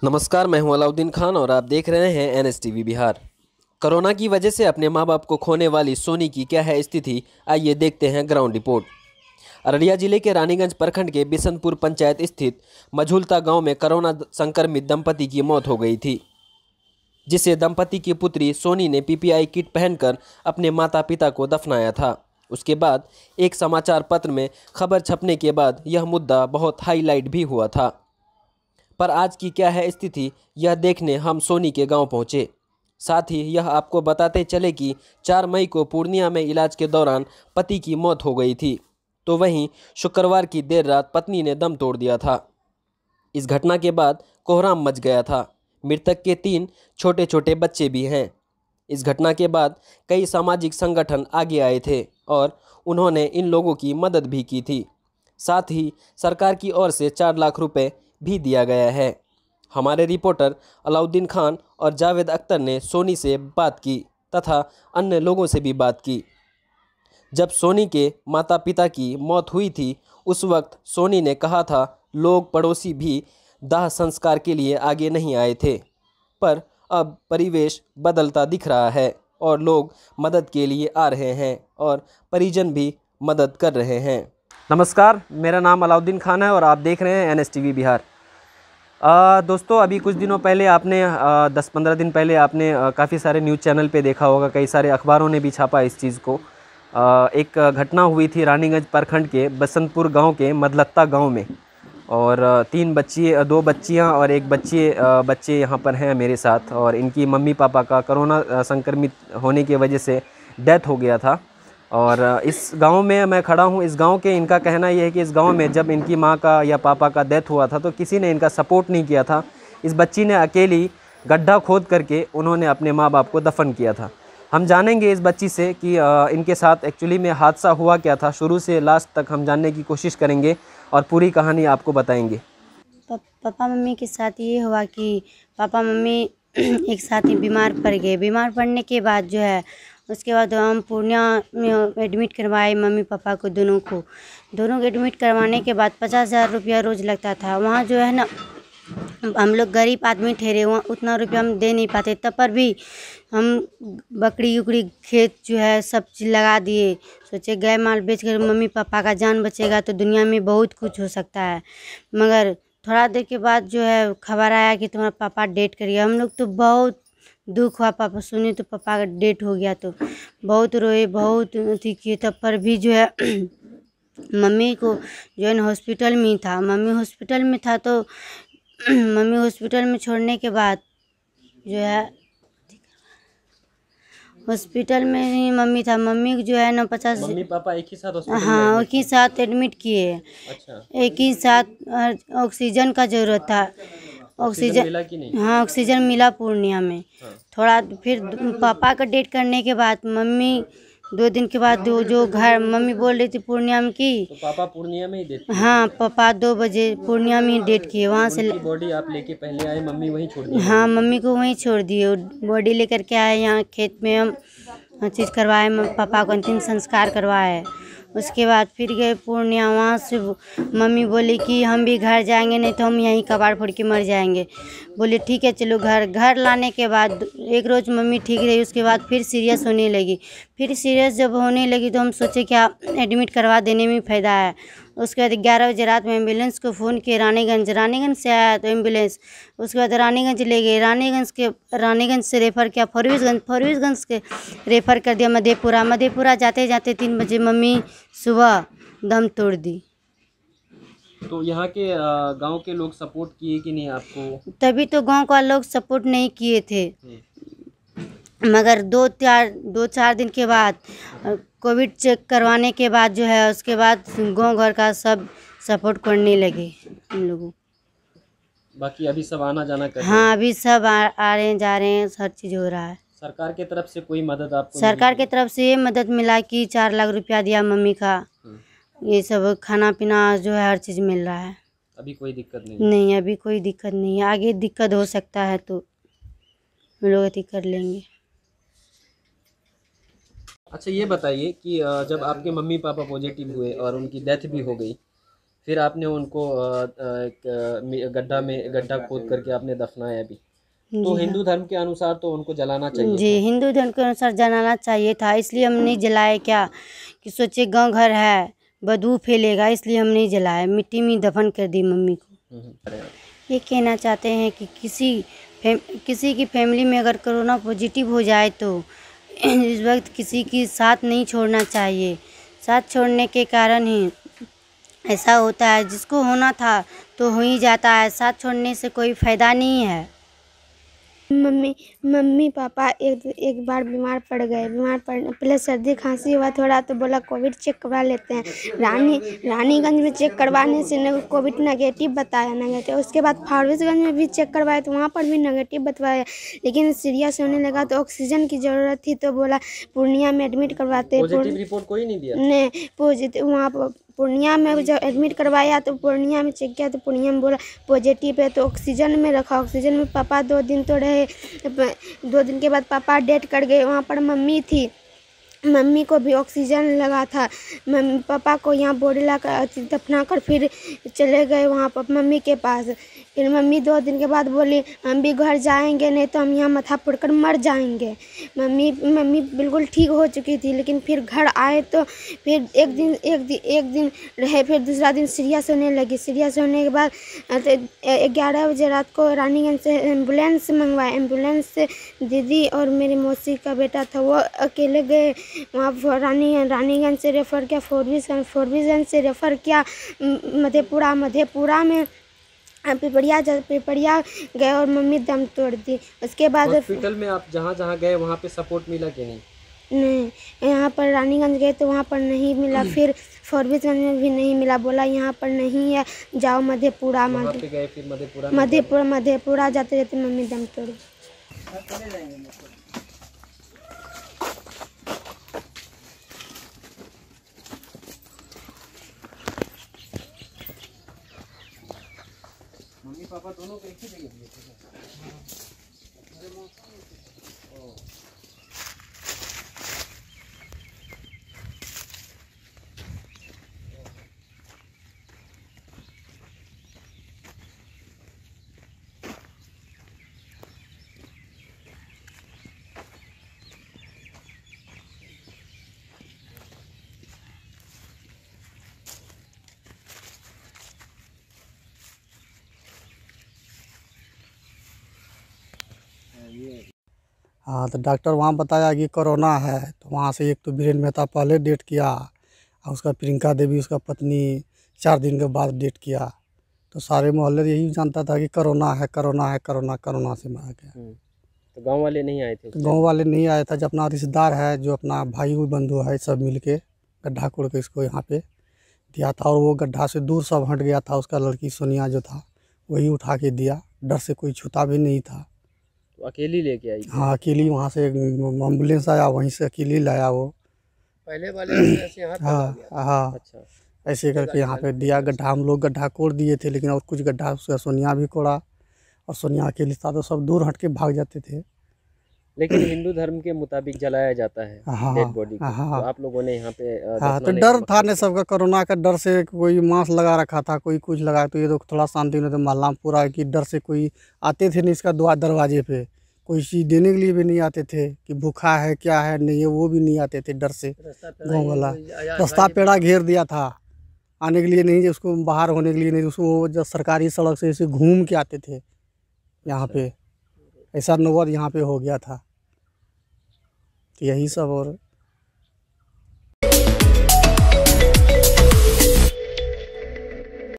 नमस्कार, मैं हूं अलाउद्दीन खान और आप देख रहे हैं NSTV बिहार। कोरोना की वजह से अपने मां बाप को खोने वाली सोनी की क्या है स्थिति, आइए देखते हैं ग्राउंड रिपोर्ट। अररिया जिले के रानीगंज प्रखंड के बिशनपुर पंचायत स्थित मझुलता गांव में कोरोना संक्रमित दंपति की मौत हो गई थी, जिसे दंपति की पुत्री सोनी ने PPI किट पहनकर अपने माता पिता को दफनाया था। उसके बाद एक समाचार पत्र में खबर छपने के बाद यह मुद्दा बहुत हाईलाइट भी हुआ था। पर आज की क्या है स्थिति, यह देखने हम सोनी के गांव पहुंचे। साथ ही यह आपको बताते चले कि 4 मई को पूर्णिया में इलाज के दौरान पति की मौत हो गई थी, तो वहीं शुक्रवार की देर रात पत्नी ने दम तोड़ दिया था। इस घटना के बाद कोहराम मच गया था। मृतक के 3 छोटे छोटे बच्चे भी हैं। इस घटना के बाद कई सामाजिक संगठन आगे आए थे और उन्होंने इन लोगों की मदद भी की थी। साथ ही सरकार की ओर से 4 लाख रुपए भी दिया गया है। हमारे रिपोर्टर अलाउद्दीन खान और जावेद अख्तर ने सोनी से बात की तथा अन्य लोगों से भी बात की। जब सोनी के माता पिता की मौत हुई थी, उस वक्त सोनी ने कहा था लोग पड़ोसी भी दाह संस्कार के लिए आगे नहीं आए थे, पर अब परिवेश बदलता दिख रहा है और लोग मदद के लिए आ रहे हैं और परिजन भी मदद कर रहे हैं। नमस्कार, मेरा नाम अलाउद्दीन खान है और आप देख रहे हैं NSTV बिहार। दोस्तों, अभी कुछ दिनों पहले आपने 10-15 दिन पहले आपने काफ़ी सारे न्यूज़ चैनल पे देखा होगा, कई सारे अखबारों ने भी छापा इस चीज़ को। एक घटना हुई थी रानीगंज प्रखंड के बसंतपुर गांव के मदलत्ता गांव में, और 2 बच्चियां और एक बच्चे यहाँ पर हैं मेरे साथ, और इनकी मम्मी पापा का कोरोना संक्रमित होने की वजह से डेथ हो गया था। और इस गांव में मैं खड़ा हूं। इस गांव के इनका कहना यह है कि इस गांव में जब इनकी मां का या पापा का डेथ हुआ था तो किसी ने इनका सपोर्ट नहीं किया था। इस बच्ची ने अकेली गड्ढा खोद करके उन्होंने अपने मां बाप को दफन किया था। हम जानेंगे इस बच्ची से कि इनके साथ एक्चुअली में हादसा हुआ क्या था। शुरू से लास्ट तक हम जानने की कोशिश करेंगे और पूरी कहानी आपको बताएंगे। पापा मम्मी के साथ ये हुआ कि पापा मम्मी एक साथ ही बीमार पड़ गए। बीमार पड़ने के बाद जो है उसके बाद हम पूर्णिया में एडमिट करवाए मम्मी पापा को, दोनों को एडमिट करवाने के बाद 50,000 रुपया रोज़ लगता था। वहाँ जो है ना, हम लोग गरीब आदमी ठहरे, वहाँ उतना रुपया हम दे नहीं पाते। तब पर भी हम बकरी उकड़ी खेत जो है सब चीज़ लगा दिए। सोचे गाय माल बेच कर मम्मी पापा का जान बचेगा तो दुनिया में बहुत कुछ हो सकता है। मगर थोड़ा देर के बाद जो है खबर आया कि तुम्हारा पापा डेट कर गया। हम लोग तो बहुत दुख हुआ, पापा सुने तो पापा का डेट हो गया तो बहुत रोए, बहुत अथी किए। तब पर भी जो है मम्मी को जो है ना हॉस्पिटल में ही था। मम्मी हॉस्पिटल में था तो मम्मी हॉस्पिटल में छोड़ने के बाद जो है हॉस्पिटल में ही मम्मी था। मम्मी जो है ना 50 मम्मी पापा एक ही साथ हॉस्पिटल में हाँ एक ही साथ एडमिट किए। अच्छा, एक ही साथ ऑक्सीजन का ज़रूरत था। ऑक्सीजन मिला कि नहीं? हाँ ऑक्सीजन मिला पूर्णिया में। थोड़ा फिर पापा का डेट करने के बाद मम्मी 2 दिन के बाद जो घर मम्मी बोल रही थी पूर्णिया में की, तो पापा पूर्णिया में ही डेट किए? हाँ पापा 2 बजे पूर्णिया में ही डेट किए। वहाँ से उनकी बॉडी आप लेके पहले आए, मम्मी वहीं छोड़ दी? हाँ मम्मी को वहीं छोड़ दिए। बॉडी लेकर के आए यहाँ खेत में, हम हर चीज़ करवाए, पापा को अंतिम संस्कार करवाए। उसके बाद फिर गए पूर्णिया। वहाँ से मम्मी बोली कि हम भी घर जाएंगे, नहीं तो हम यहीं कबाड़ फोड़ के मर जाएंगे। बोले ठीक है चलो घर लाने के बाद एक रोज़ मम्मी ठीक रही, उसके बाद फिर सीरियस होने लगी। फिर सीरियस जब होने लगी तो हम सोचे क्या एडमिट करवा देने में फ़ायदा है। उसके बाद 11 बजे रात में एम्बुलेंस को फ़ोन किए, रानीगंज से आया तो एम्बुलेंस। उसके बाद रानीगंज ले गए, रानीगंज से रेफ़र किया फॉरबिसगंज के रेफ़र कर दिया मधेपुरा। जाते जाते 3 बजे मम्मी सुबह दम तोड़ दी। तो यहाँ के गांव के लोग सपोर्ट किए कि नहीं आपको? तभी तो गांव का लोग सपोर्ट नहीं किए थे, मगर 2-4 दिन के बाद कोविड चेक करवाने के बाद जो है उसके बाद गांव घर का सब सपोर्ट करने लगे हम लोगों। बाकी अभी सब आना जाना कर रहे हैं? हाँ अभी सब आ रहे हैं, जा रहे हैं, हर चीज़ हो रहा है। सरकार की तरफ से कोई मदद आपको? सरकार की तरफ से ये मदद मिला कि 4 लाख रुपया दिया मम्मी का। ये सब खाना पीना जो है हर चीज़ मिल रहा है। अभी कोई दिक्कत नहीं? नहीं अभी कोई दिक्कत नहीं है। आगे दिक्कत हो सकता है तो हम लोग अथी कर लेंगे। अच्छा, ये बताइए कि जब आपके मम्मी पापा पॉजिटिव हुए और उनकी डेथ भी हो गई, फिर आपने उनको गड्ढा खोद करके आपने दफनाया भी। तो जी हाँ। हिंदू धर्म के अनुसार तो उनको जलाना चाहिए जी, था। हिंदू धर्म के अनुसार जलाना चाहिए था, इसलिए हम नहीं जलाए। क्या कि सोचे गांव घर है, बदबू फैलेगा, इसलिए हम नहीं जलाए, मिट्टी में दफन कर दी मम्मी को। ये कहना चाहते हैं कि किसी की फैमिली में अगर कोरोना पॉजिटिव हो जाए तो इस वक्त किसी की साथ नहीं छोड़ना चाहिए। साथ छोड़ने के कारण ही ऐसा होता है, जिसको होना था तो हो ही जाता है, साथ छोड़ने से कोई फ़ायदा नहीं है। मम्मी पापा एक बार बीमार पड़ गए। पहले सर्दी खांसी हुआ थोड़ा, तो बोला कोविड चेक करवा लेते हैं। रानीगंज में चेक करवाने से कोविड नेगेटिव बताया। उसके बाद फारबिसगंज में भी चेक करवाए तो वहाँ पर भी नेगेटिव बताया। लेकिन सीरियस होने लगा तो ऑक्सीजन की ज़रूरत थी, तो बोला पूर्णिया में एडमिट करवाते। पॉजिटिव रिपोर्ट कोई नहीं दिया? नहीं, पॉजिटिव वहाँ पूर्णिया में जब एडमिट करवाया तो पूर्णिया में चेक किया तो पूर्णिया में बोला पॉजिटिव है, तो ऑक्सीजन में रखा। ऑक्सीजन में पापा 2 दिन तो रहे। 2 दिन के बाद पापा डेथ कर गए। वहाँ पर मम्मी थी, मम्मी को भी ऑक्सीजन लगा था। मम्मी पापा को यहाँ बोरीला का दफना कर फिर चले गए वहाँ पर मम्मी के पास। फिर मम्मी 2 दिन के बाद बोली हम भी घर जाएंगे, नहीं तो हम यहाँ माथा फोड़कर मर जाएंगे। मम्मी बिल्कुल ठीक हो चुकी थी, लेकिन फिर घर आए तो फिर एक दिन रहे, फिर दूसरा दिन सीरियस होने लगी। सीरियस होने के बाद 11 बजे रात को रानीगंज से एम्बुलेंस मंगवाए। एम्बुलेंस से दीदी और मेरी मौसी का बेटा था, वो अकेले गए वहाँ। रानीगंज से रेफ़र किया फोरबिसगंज से रेफ़र किया मधेपुरा में पिपरिया गए और मम्मी दम तोड़ दी। उसके बाद हॉस्पिटल में आप जहाँ गए वहाँ पे सपोर्ट मिला कि नहीं? नहीं, यहाँ पर रानीगंज गए तो वहाँ पर नहीं मिला। फिर फोरबिसगंज में भी नहीं मिला, बोला यहाँ पर नहीं है, जाओ मधेपुरा। पे गए फिर मधेपुरा जाते जाते मम्मी दम तोड़ी। मम्मी पापा दोनों को एक ही जगह दिए थे? हाँ, तो डॉक्टर वहाँ बताया कि कोरोना है, तो वहाँ से एक तो बीरेन मेहता पहले डेट किया और उसका प्रियंका देवी उसका पत्नी 4 दिन के बाद डेट किया। तो सारे मोहल्ले यही जानता था कि कोरोना है, कोरोना से मारा गया। तो गांव वाले नहीं आए थे? तो गाँव वाले नहीं आए थे, जो अपना रिश्तेदार है, जो अपना भाई बंधु है, सब मिल के गड्ढा कोड़ के इसको यहाँ पे दिया था। और वो गड्ढा से दूर सब हट गया था। उसका लड़की सोनिया जो था वही उठा के दिया, डर से कोई छूता भी नहीं था। तो अकेली लेके आई? हाँ, अकेली। वहाँ से एम्बुलेंस आया, वहीं से अकेली लाया वो। पहले वाले ऐसे यहाँ तक आ हाँ गया? हाँ, अच्छा। ऐसे करके यहाँ पे दिया गड्ढा। हम लोग गड्ढा कोड़ दिए थे, लेकिन और कुछ गड्ढा उसका सोनिया भी कोड़ा, और सोनिया अकेली था तो सब दूर हट के भाग जाते थे। लेकिन हिंदू धर्म के मुताबिक जलाया जाता है हाँ डेड बॉडी को। हाँ तो आप लोगों ने यहाँ पे हाँ, तो दफनाने डर का था मकसद न सबका, कोरोना का डर से कोई मास्क लगा रखा था, कोई कुछ लगा, तो ये तो थोड़ा शांति में। तो मोहल्ला में पूरा कि डर से कोई आते थे नहीं इसका दरवाजे पे, कोई चीज़ देने के लिए भी नहीं आते थे कि भूखा है क्या है नहीं है, वो भी नहीं आते थे डर से। गाँव वाला रास्ता पेड़ा घेर दिया था, आने के लिए नहीं, उसको बाहर होने के लिए नहीं, उसको जब सरकारी सड़क से ऐसे घूम के आते थे यहाँ पे। ऐसा नौबत यहाँ पे हो गया था। तो यही सब। और